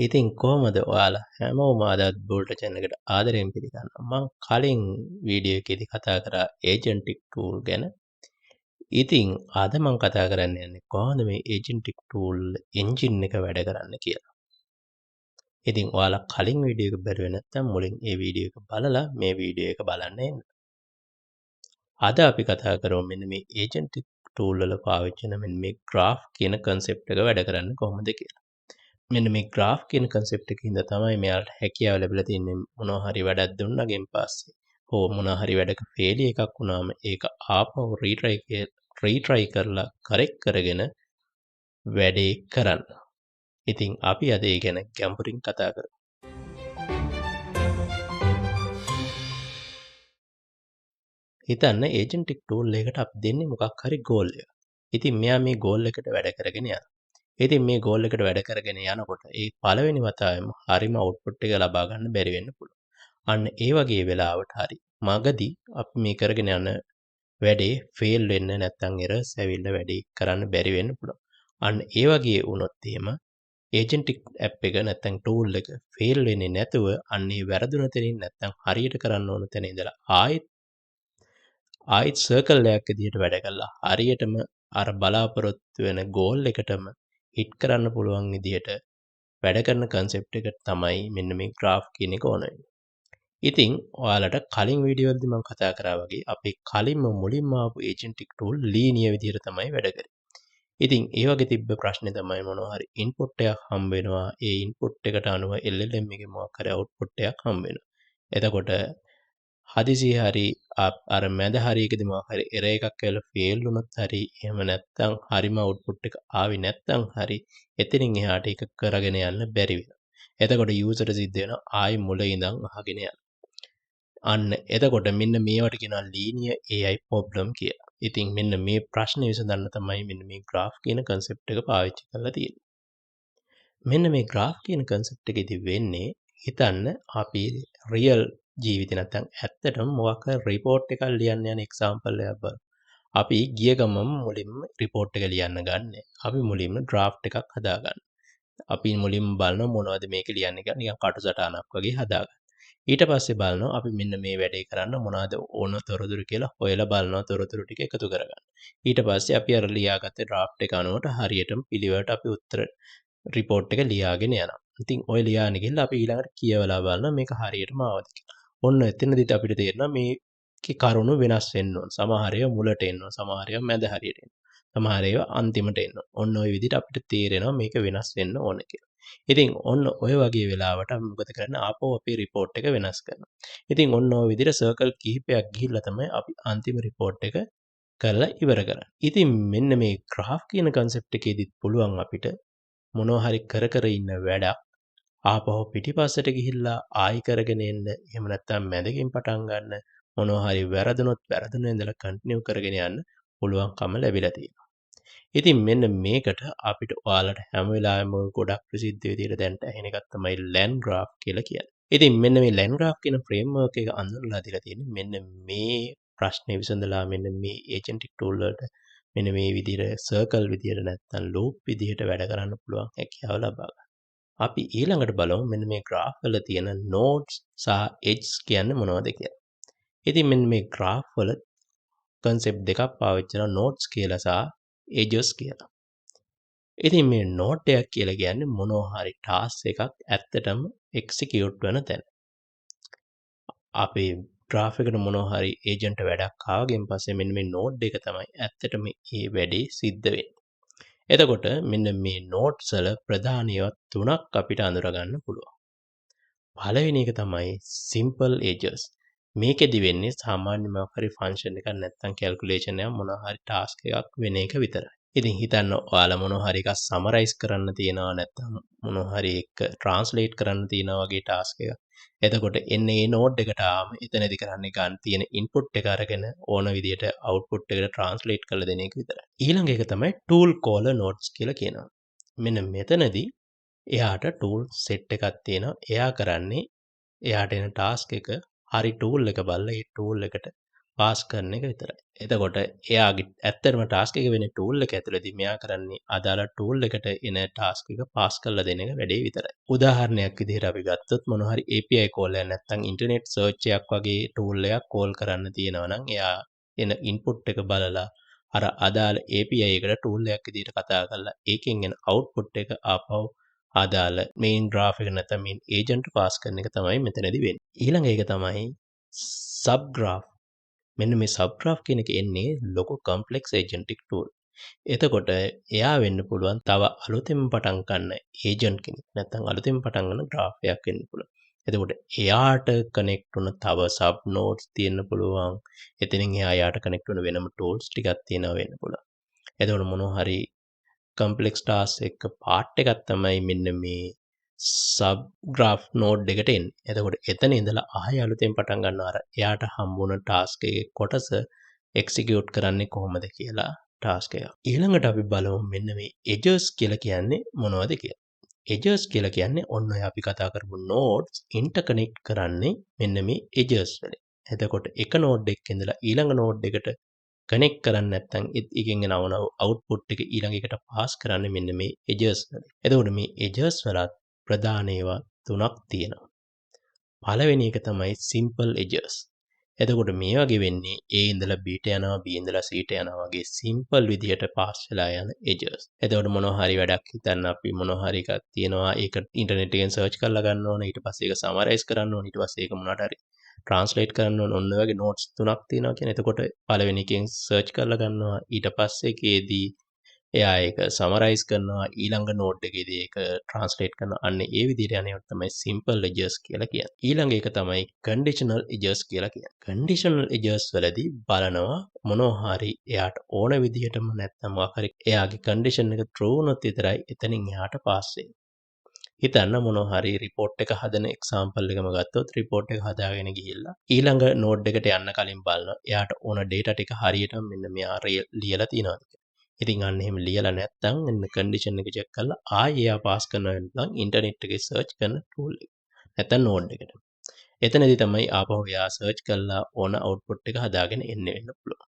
ඉතින් කොහොමද ඔයාලා හැමෝම අදත් බෝල්ට channel එකට ආදරයෙන් පිළිගන්නවා. මම කලින් වීඩියෝ එකේදී කතා කරා agentic tool ගැන. ඉතින් අද මම කතා කරන්න යන්නේ කොහොමද මේ agentic tool engine එක වැඩ කරන්නේ කියලා. ඉතින් ඔයාලා කලින් වීඩියෝ එක බැලුවේ නැත්නම් මුලින් ඒ වීඩියෝ එක බලලා මේ වීඩියෝ එක බලන්න එන්න. අද අපි කතා කරමු මෙන්න මේ agentic tool වල පාවිච්චි කරන මෙන්න මේ graph කියන concept එක වැඩ කරන්නේ කොහොමද කියලා. මෙන්න මේ graph කියන concept එකකින්ද තමයි මෙයාලට හැකියාව ලැබිලා තින්නේ මොනවා හරි වැඩක් දුන්නගෙන් පස්සේ හෝ මොනවා හරි වැඩක failure එකක් වුණාම ඒක ආපහු retry කරලා correct කරගෙන වැඩේ කරන්න. ඉතින් අපි අද ඒ ගැන ගැඹුරින් කතා කරමු. හිතන්න agentic tool එකකට අපි දෙන්නේ මොකක් හරි goal එකක්. ඉතින් මෙයා මේ goal එකට වැඩ කරගෙන යනවා. ඉතින් මේ goal එකට වැඩ කරගෙන යනකොට ඒ පළවෙනි වතාවෙම හරිම output එක ලබා ගන්න බැරි වෙන්න පුළුවන්. අන්න ඒ වගේ වෙලාවට හරි මගදී අපි මේ කරගෙන යන වැඩේ fail වෙන්න නැත්නම් errors ඇවිල්ලා වැඩේ කරන්න බැරි වෙන්න පුළුවන්. අන්න ඒ වගේ වුණොත් එහෙම agentic app එක නැත්නම් tool එක fail වෙන්නේ නැතුව අන්න ඒ වැරදුන තැනින් නැත්නම් හරියට කරන්න ඕන තැන ඉඳලා ආයෙත් circle එකක් විදිහට වැඩ කළා. හරියටම අර බලාපොරොත්තු වෙන goal එකටම hit කරන්න පුළුවන් විදිහට වැඩ කරන concept එක තමයි මෙන්න මේ graph කියන එක ඕන වෙන්නේ. ඉතින් ඔයාලට කලින් වීඩියෝ වලදී මම කතා කරා වගේ අපි කලින්ම මුලින්ම ආපු agentic tool linear විදිහට තමයි වැඩ කරේ. ඉතින් ඒ වගේ තිබ්බ ප්‍රශ්නේ තමයි මොනවා හරි input එකක් හම්බ වෙනවා. ඒ input එකට අනුව LLM එකේ මොකක් හරි output එකක් හම්බ වෙනවා. එතකොට හදිසියෙ හරි අර මැද හරියකදී මොකක් හරි error එකක් ඇවිල්ලා fail වුණොත් හරි එහෙම නැත්නම් හරිම output එක ආවේ නැත්නම් හරි එතනින් එහාට ඒක කරගෙන යන්න බැරි වෙනවා. එතකොට user සිද්ධ වෙනවා ආයි මුල ඉඳන් අහගෙන යන්න. අන්න එතකොට මෙන්න මේවට කියනවා linear AI problem කියලා. ඉතින් මෙන්න මේ ප්‍රශ්නේ විසඳන්න තමයි මෙන්න මේ graph කියන concept එක පාවිච්චි කරලා තියෙන්නේ. මෙන්න මේ graph කියන concept එකේදී වෙන්නේ හිතන්න අපි real ජීවිතේ නැත්නම් ඇත්තටම මොකක් හරි report එකක් ලියන්න යන example එකක් බලමු. අපි ගිය ගමම මුලින්ම report එක ලියන්න ගන්න. අපි මුලින්ම draft එකක් හදාගන්න. අපි මුලින්ම බලනවා මොනවද මේක ලියන්නේ කියලා නිකන් කටුසටහනක් වගේ හදාගන්න. ඊට පස්සේ බලනවා අපි මෙන්න මේ වැඩේ කරන්න මොනවද ඕන තොරතුරු කියලා හොයලා බලනවා තොරතුරු ටික එකතු කරගන්න. ඊට පස්සේ අපි අර ලියාගත්ත draft එක අනුවට හරියටම පිළිවෙලට අපි උත්තර report එක ලියාගෙන යනවා. ඉතින් ඔය ලියාගෙන ගිහලා අපි ඊළඟට කියවලා බලනවා මේක හරියටම ආවද කියලා. ඔන්න එතනදිත් අපිට තේරෙනවා මේකේ කරුණු වෙනස් වෙන්න ඕන. සමහර ඒවා මුලට එන්න ඕන. සමහර ඒවා මැද හරියට එන්න. සමහර ඒවා අන්තිමට එන්න ඕන. ඔන්න ඔය විදිහට අපිට තේරෙනවා මේක වෙනස් වෙන්න ඕන කියලා. ඉතින් ඔන්න ඔය වගේ වෙලාවට අපි මොකද කරන්නේ ආපහු අපේ report එක වෙනස් කරනවා. ඉතින් ඔන්න ඔය විදිහට circle කිහිපයක් ගිහිල්ලා තමයි අපි අන්තිම report එක කරලා ඉවර කරන්නේ. ඉතින් මෙන්න මේ graph කියන concept එකේදීත් පුළුවන් අපිට මොනවා හරි කර ඉන්න වැඩක් ආපහු පිටිපස්සට ගිහිල්ලා ආයි කරගෙන එන්න. එහෙම නැත්නම් මැදකින් පටන් ගන්න. මොනවා හරි වැරදුනොත් වැරදුන ඉඳලා කන්ටිනියු කරගෙන යන්න පුළුවන්කම ලැබිලා තියෙනවා. ඉතින් මෙන්න මේකට අපිට ඔයාලට හැම වෙලාවෙම ගොඩක් ප්‍රසිද්ධ විදිහට දැනට ඇහෙන එකක් තමයි land graph කියලා කියන්නේ. ඉතින් මෙන්න මේ land graph කියන framework එක අඳුරලා දීලා තියෙන්නේ මෙන්න මේ ප්‍රශ්නේ විසඳලා මෙන්න මේ agentic tool වලට මෙන්න මේ විදිහට circle විදිහට නැත්නම් loop විදිහට වැඩ කරන්න පුළුවන් හැකියාව ලබා ගන්න. අපි ඊළඟට බලමු මෙන්න මේ graph වල තියෙන nodes සහ edges කියන්නේ මොනවද කියලා. ඉතින් මෙන්න මේ graph වල concept දෙකක් පාවිච්චි කරනවා nodes කියලා සහ edges කියලා. ඉතින් මේ node එකක් කියලා කියන්නේ මොනවා හරි task එකක් ඇත්තටම execute වෙන තැන. අපේ graph එකට මොනවා හරි agent වැඩක් ආවගෙන් පස්සේ මෙන්න මේ node එක තමයි ඇත්තටම මේ වැඩේ සිද්ධ වෙන්නේ. එතකොට මෙන්න මේ nodes වල ප්‍රධාන ඒවා තුනක් අපිට අඳුර ගන්න පුළුවන්. පළවෙනි එක තමයි simple edges. මේකෙදි වෙන්නේ සාමාන්‍ය මොකක් හරි function එකක් නැත්නම් calculation එකක් මොනවා හරි task එකක් වෙන එක විතරයි. ඉතින් හිතන්න ඔයාලා මොනවා හරි එකක් summarize කරන්න තියෙනවා නැත්නම් මොනවා හරි එක translate කරන්න තියෙනවා වගේ task එකක්. එතකොට එන්නේ මේ node එකට ආවම එතනදි කරන්නේ ගන්න තියෙන input එක අරගෙන ඕන විදියට output එකට translate කරලා දෙන එක විතරයි. ඊළඟ එක තමයි tool caller nodes කියලා කියනවා. මෙන්න මෙතනදී එයාට tool set එකක් තියෙනවා. එයා කරන්නේ එයාට එන task එක හරි tool එක බලලා ඒ tool එකට පාස් කරන එක විතරයි. එතකොට එයාගේ ඇත්තටම ටාස්ක් එක වෙන්නේ ටූල් එක ඇතුළේදී මෙයා කරන්නේ අදාළ ටූල් එකට එන ටාස්ක් එක පාස් කරලා දෙන එක වැඩේ විතරයි. උදාහරණයක් විදිහට අපි ගත්තොත් මොනවා හරි API කෝල් එකක් නැත්නම් ඉන්ටර්නෙට් සර්ච් එකක් වගේ ටූල් එකක් කෝල් කරන්න තියෙනවා නම් එයා එන ඉන්පුට් එක බලලා අර අදාළ API එකට ටූල් එකක් විදිහට කතා කරලා ඒකෙන් එන අවුට්පුට් එක ආපහු අදාළ මේන් graph එක නැත්නම් මේන් agent පාස් කරන එක තමයි මෙතනදී වෙන්නේ. ඊළඟ එක තමයි sub graph. මෙන්න මේ sub graph කියන එක එන්නේ ලොකු complex agentic tool. එතකොට එයා වෙන්න පුළුවන් තව අලුතෙන් පටන් ගන්න agent කෙනෙක්. නැත්නම් අලුතෙන් පටන් ගන්න graph එකක් වෙන්න පුළුවන්. එතකොට එයාට connect වුණ තව sub nodes තියෙන්න පුළුවන්. එතනින් එයා යාට connect වුණ වෙනම tools ටිකක් තියෙනවා වෙන්න පුළුවන්. එතකොට මොනවා හරි complex task එක part එකක් තමයි මෙන්න මේ sub graph node එකට එන්නේ. එතකොට එතන ඉඳලා ආයෙ අලුතෙන් පටන් ගන්නවා අර එයාට හම්බුන task එකේ කොටස execute කරන්නේ කොහොමද කියලා task එක. ඊළඟට අපි බලමු මෙන්න මේ edges කියලා කියන්නේ මොනවද කියලා. edges කියලා කියන්නේ ඔන්න ඔය අපි කතා කරපු nodes interconnect කරන්නේ මෙන්න මේ edges වලින්. එතකොට එක node එකක ඉඳලා ඊළඟ node එකට කනෙක්ට් කරන්නේ නැත්නම් එකෙන් එන අවුට්පුට් එක ඊළඟ එකට පාස් කරන්නේ මෙන්න මේ edges වලින්. එතකොට මේ edges වලත් ප්‍රධාන ඒවා තුනක් තියෙනවා. පළවෙනි එක තමයි simple edges. එතකොට මේ වගේ වෙන්නේ A ඉඳලා B ට යනවා B ඉඳලා C ට යනවා වගේ simple විදියට පාස් වෙලා යන edges. එතකොට මොනවා හරි වැඩක් හිතන්න අපි මොනවා හරි එකක් තියෙනවා ඒක ඉන්ටර්නෙට් එකෙන් සර්ච් කරලා ගන්න ඕනේ ඊට පස්සේ ඒක සමරයිස් කරන්න ඕනේ ඊට පස්සේ ඒක මොනවාට හරි ට්‍රාන්ස්ලේට් කරන්න ඕන ඔන්න වගේ නෝට්ස් තුනක් තියෙනවා කියන්නේ. එතකොට පළවෙනි එකෙන් සර්ච් කරලා ගන්නවා ඊට පස්සේ ඒකේදී එයා ඒක සමරයිස් කරනවා ඊළඟ නෝඩ් එකේදී ඒක ට්‍රාන්ස්ලේට් කරනවා. අන්න ඒ විදිහට යන ඒවා තමයි simple edges කියලා කියන්නේ. ඊළඟ එක තමයි conditional edges කියලා කියන්නේ. conditional edges වලදී බලනවා මොනවා හරි එයාට ඕන විදිහටම නැත්නම් මොකක් හරි එයාගේ condition එක true වුණොත් විතරයි එතනින් එහාට පාස් වෙන්නේ. හිතන්න මොනවා හරි report එක හදන example එකම ගත්තොත් report එක හදාගෙන ගිහිල්ලා ඊළඟ node එකට යන්න කලින් බලනවා එයාට ඕන data ටික හරියටම මෙන්න මෙයා ලියලා තියෙනවද කියලා. ඉතින් අන්න එහෙම ලියලා නැත්නම් එන්න condition එක check කරලා ආයෙ එයා pass කරනවා නම් internet එකේ search කරන tool එක. නැත්නම් node එකට. එතනදී තමයි ආපහු එයා search කරලා ඕන output එක හදාගෙන එන්නේ වෙන්න පුළුවන්.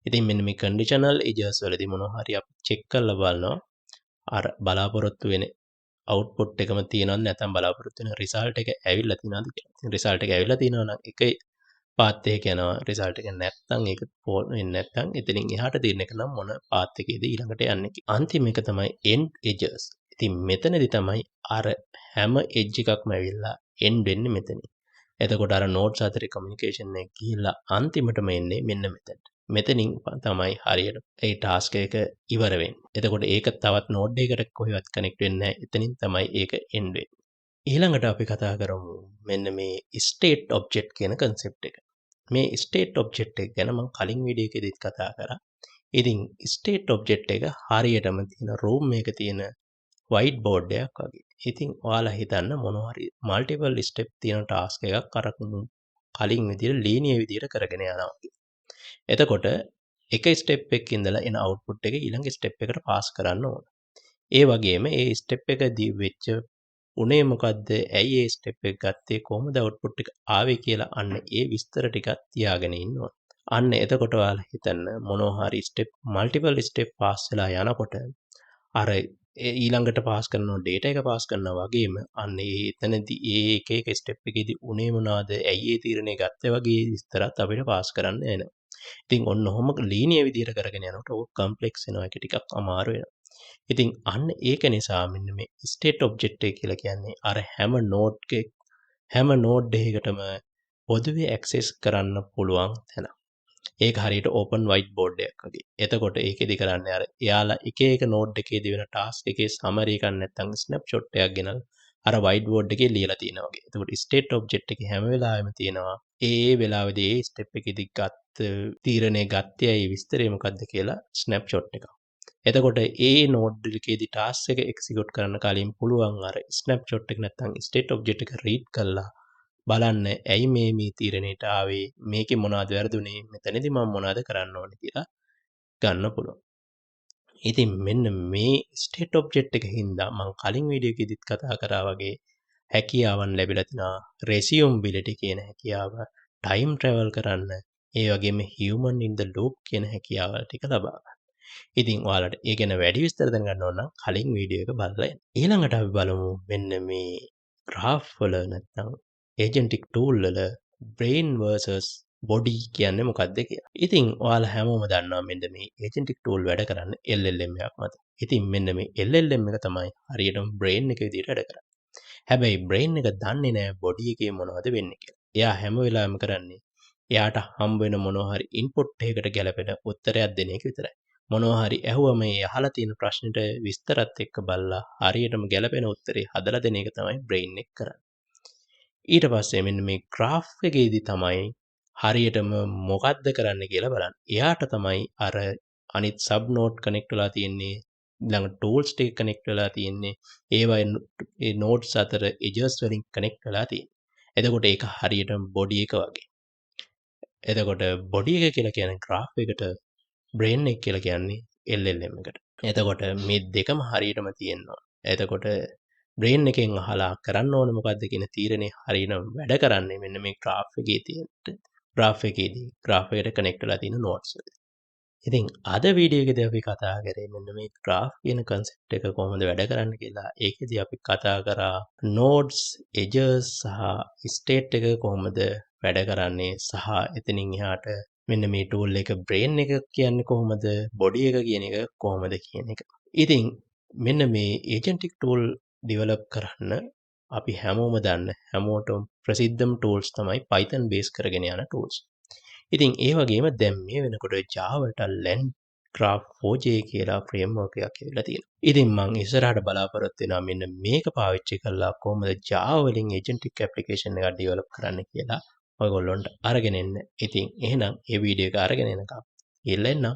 ඉතින් මෙන්න මේ conditional edges වලදී මොනවා හරි අපි check කරලා බලනවා අර බලාපොරොත්තු වෙන අවුට්පුට් එකම තියෙනවද නැත්නම් බලාපොරොත්තු වෙන රිසල්ට් එක ඇවිල්ලා තියෙනවද කියලා. ඉතින් රිසල්ට් එක ඇවිල්ලා තියෙනවා නම් එක පාත් එකක යනවා රිසල්ට් එක නැත්නම් ඒක වෙන්නේ නැත්නම් එතනින් එහාට තියෙන එක නම් මොන පාත් එකේද ඊළඟට යන්නේ කියලා. අන්තිම එක තමයි end edges. ඉතින් මෙතනදී තමයි අර හැම edge එකක්ම ඇවිල්ලා end වෙන්නේ මෙතනින්. එතකොට අර nodes අතරේ communication එක ගිහිල්ලා අන්තිමටම එන්නේ මෙන්න මෙතනට. මෙතනින් තමයි හරියට ඒ ටාස්ක් එක ඉවර වෙන්නේ. එතකොට ඒක තවත් නෝඩ් එකකට කොහෙවත් කනෙක්ට් වෙන්නේ නැහැ. එතනින් තමයි ඒක එන්ඩ් වෙන්නේ. ඊළඟට අපි කතා කරමු මෙන්න මේ ස්ටේට් ඔබ්ජෙක්ට් කියන concept එක. මේ ස්ටේට් ඔබ්ජෙක්ට් එක ගැන මම කලින් වීඩියෝ එකේදීත් කතා කරා. ඉතින් ස්ටේට් ඔබ්ජෙක්ට් එක හරියටම තියෙන රූම් එකක තියෙන white board එකක් වගේ. ඉතින් ඔයාලා හිතන්න මොනවා හරි multiple step තියෙන ටාස්ක් එකක් අර කලින් විදිහට linear විදිහට කරගෙන යනවා වගේ. එතකොට එක ස්ටෙප් එකක ඉඳලා එන අවුට්පුට් එක ඊළඟ ස්ටෙප් එකට පාස් කරන්න ඕන. ඒ වගේම ඒ ස්ටෙප් එකදී වෙච්ච උනේ මොකද්ද? ඇයි ඒ ස්ටෙප් එක ගත්තේ? කොහොමද අවුට්පුට් එක ආවේ කියලා අන්න ඒ විස්තර ටිකක් තියාගෙන ඉන්න ඕන. අන්න එතකොට ඔයාලා හිතන්න මොනවා හරි ස්ටෙප් මල්ටිපල් ස්ටෙප් පාස් වෙලා යනකොට අර ඊළඟට පාස් කරන data එක පාස් කරනවා වගේම අන්න ඒ එතනදී ඒ එක එක ස්ටෙප් එකේදී උනේ මොනවාද? ඇයි ඒ තීරණය ගත්තේ වගේ විස්තරات අපිට පාස් කරන්න එනවා. ඉතින් ඔන්න ඔහොම ලීනියර් විදිහට කරගෙන යනකොට ඕක කම්ප්ලෙක්ස් වෙනවා ඒක ටිකක් අමාරු වෙනවා. ඉතින් අන්න ඒක නිසා මෙන්න මේ ස්ටේට් ඔබ්ජෙක්ට් එක කියලා කියන්නේ අර හැම නෝඩ් එකකටම පොදුවේ ඇක්සස් කරන්න පුළුවන් තැන. ඒක හරියට ඕපන් වයිට් බෝඩ් එකක් වගේ. එතකොට ඒකෙදි කරන්නේ අර එයාලා එක එක නෝඩ් එකේදී වෙන ටාස්ක් එකේ සමරි එකක් නැත්නම් ස්නැප්ෂොට් එකක් ගෙනල්ලා අර වයිට් බෝඩ් එකේ ලියලා තියෙනවා වගේ. එතකොට ස්ටේට් ඔබ්ජෙක්ට් එකේ හැම වෙලාවෙම තියෙනවා ඒ වෙලාවේදී ඒ ස්ටෙප් එකේදී තීරණය ගත්තේ ඇයි විස්තරය මොකක්ද කියලා ස්නැප්ෂොට් එකක්. එතකොට ඒ නෝඩ් එකේදී ටාස්ක් එක එක්සිකියුට් කරන්න කලින් පුළුවන් අර ස්නැප්ෂොට් එක නැත්නම් ස්ටේට් ඔබ්ජෙක්ට් එක රීඩ් කරලා බලන්න ඇයි මේ තීරණයට ආවේ මේකේ මොනවද වැරදුනේ මෙතනදී මම මොනවද කරන්න ඕනේ කියලා ගන්න පුළුවන්. ඉතින් මෙන්න මේ ස්ටේට් ඔබ්ජෙක්ට් එක හින්දා මම කලින් වීඩියෝ එකේදීත් කතා කරා වගේ හැකියාවන් ලැබිලා තිනවා. රෙසියුමබිලිටි කියන හැකියාව, ටයිම් ට්‍රැවල් කරන්න, ඒ වගේම human in the loop කියන හැකියාවල් ටික ලබා ගන්න. ඉතින් ඔයාලට ඒ ගැන වැඩි විස්තර දැනගන්න ඕන නම් කලින් වීඩියෝ එක බලලා එන්න. ඊළඟට අපි බලමු මෙන්න මේ graph වල නැත්නම් agentic tool වල brain versus body කියන්නේ මොකක්ද කියලා. ඉතින් ඔයාලා හැමෝම දන්නවා මෙන්න මේ agentic tool වැඩ කරන්නේ LLM එකක් මත. ඉතින් මෙන්න මේ LLM එක තමයි හරියටම brain එක විදිහට වැඩ කරන්නේ. හැබැයි brain එක දන්නේ නැහැ body එකේ මොනවද වෙන්නේ කියලා. එයා හැම වෙලාවෙම කරන්නේ එයාට හම්බ වෙන මොනවා හරි input එකකට ගැලපෙන උත්තරයක් දෙන එක විතරයි. මොනවා හරි ඇහුවම ඒ අහලා තියෙන ප්‍රශ්නෙට විස්තරත් එක්ක බලලා හරියටම ගැලපෙන උත්තරේ හදලා දෙන එක තමයි brain එක කරන්නේ. ඊට පස්සේ මෙන්න මේ graph එකේදී තමයි හරියටම මොකද්ද කරන්න කියලා බලන්න. එයාට තමයි අර අනිත් sub node connect වෙලා තියෙන්නේ ඊළඟ tools ටික connect වෙලා තියෙන්නේ ඒවා ඒ nodes අතර edges වලින් connect වෙලා තියෙන්නේ. එතකොට ඒක හරියටම body එක වගේ. එතකොට body එක කියලා කියන්නේ graph එකට brain එක කියලා කියන්නේ LLM එකට. එතකොට මේ දෙකම හරියටම තියෙනවා. එතකොට brain එකෙන් අහලා කරන්න ඕනේ මොකද්ද කියන තීරණේ හරියටම වැඩ කරන්නේ මෙන්න මේ graph එකේ තියෙන graph එකේදී graph එකට connect වෙලා තියෙන nodes වල. ඉතින් අද වීඩියෝ එකේදී අපි කතා කරේ මෙන්න මේ graph කියන concept එක කොහොමද වැඩ කරන්නේ කියලා. ඒකෙදී අපි කතා කරා nodes, edges සහ state එක කොහොමද වැඩ කරන්නේ සහ එතනින් එහාට මෙන්න මේ tool එක brain එක කියන්නේ කොහොමද, body එක කියන එක කොහොමද කියන එක. ඉතින් මෙන්න මේ agentic tool develop කරන්න අපි හැමෝම දන්න හැමෝටම ප්‍රසිද්ධම tools තමයි Python base කරගෙන යන tools. ඉතින් ඒ වගේම දැන් මේ වෙනකොට Javaට LangGraph 4j කියලා framework එකක් ඇවිල්ලා තියෙනවා. ඉතින් මම ඉස්සරහට බලාපොරොත්තු වෙනවා මෙන්න මේක පාවිච්චි කරලා කොහොමද Java වලින් agentic application එකක් develop කරන්න කියලා ඔයගොල්ලන්ට අරගෙන එන්න. ඉතින් එහෙනම් මේ වීඩියෝ එක අරගෙන එනකම් ඉල්ලෙන්න